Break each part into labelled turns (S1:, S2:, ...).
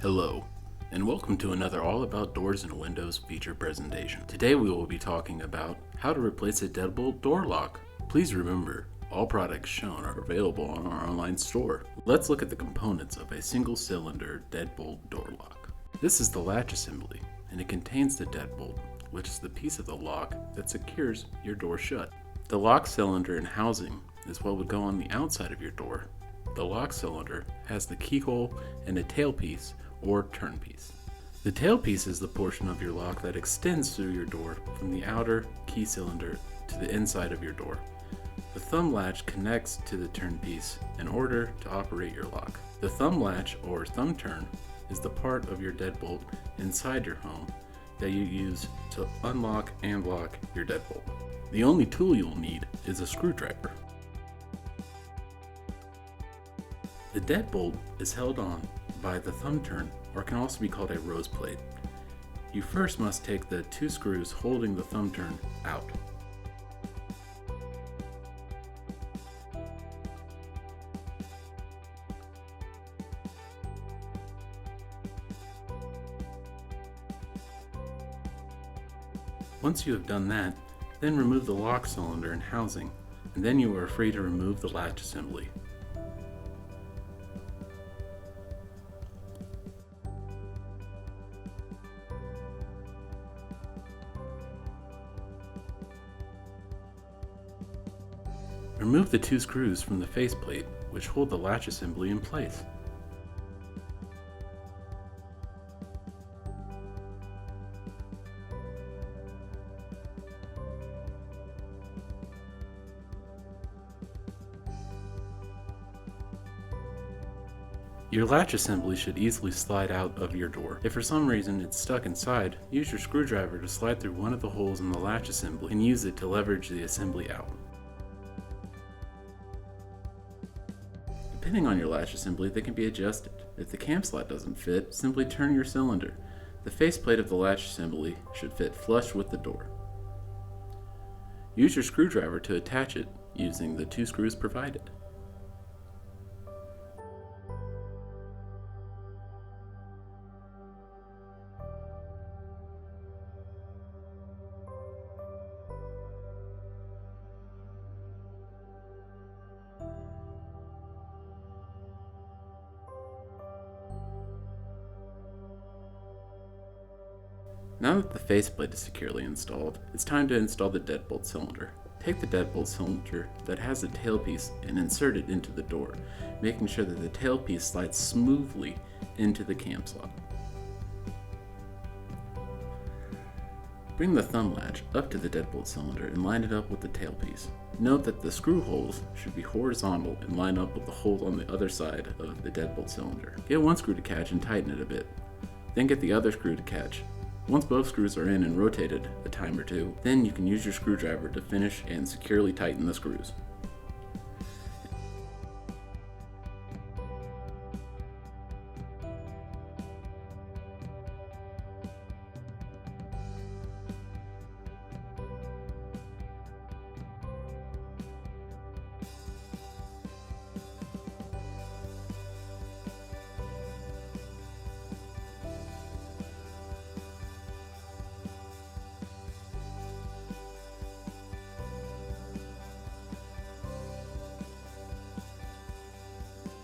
S1: Hello, and welcome to another All About Doors and Windows feature presentation. Today we will be talking about how to replace a deadbolt door lock. Please remember, all products shown are available on our online store. Let's look at the components of a single-cylinder deadbolt door lock. This is the latch assembly, and it contains the deadbolt, which is the piece of the lock that secures your door shut. The lock cylinder and housing is what would go on the outside of your door. The lock cylinder has the keyhole and a tailpiece or turnpiece. The tailpiece is the portion of your lock that extends through your door from the outer key cylinder to the inside of your door. The thumb latch connects to the turnpiece in order to operate your lock. The thumb latch or thumb turn is the part of your deadbolt inside your home that you use to unlock and lock your deadbolt. The only tool you'll need is a screwdriver. The deadbolt is held on by the thumb turn, or can also be called a rose plate. You first must take the two screws holding the thumb turn out. Once you have done that, then remove the lock cylinder and housing, and then you are free to remove the latch assembly. Remove the two screws from the faceplate, which hold the latch assembly in place. Your latch assembly should easily slide out of your door. If for some reason it's stuck inside, use your screwdriver to slide through one of the holes in the latch assembly and use it to leverage the assembly out. Depending on your latch assembly, they can be adjusted. If the cam slot doesn't fit, simply turn your cylinder. The faceplate of the latch assembly should fit flush with the door. Use your screwdriver to attach it using the two screws provided. Now that the faceplate is securely installed, it's time to install the deadbolt cylinder. Take the deadbolt cylinder that has a tailpiece and insert it into the door, making sure that the tailpiece slides smoothly into the cam slot. Bring the thumb latch up to the deadbolt cylinder and line it up with the tailpiece. Note that the screw holes should be horizontal and line up with the hole on the other side of the deadbolt cylinder. Get one screw to catch and tighten it a bit. Then get the other screw to catch. Once both screws are in and rotated a time or two, then you can use your screwdriver to finish and securely tighten the screws.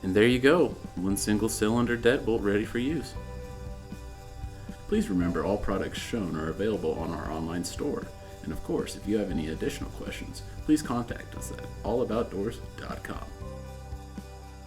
S1: And there you go, one single cylinder deadbolt ready for use. Please remember all products shown are available on our online store. And of course, if you have any additional questions, please contact us at allaboutdoors.com.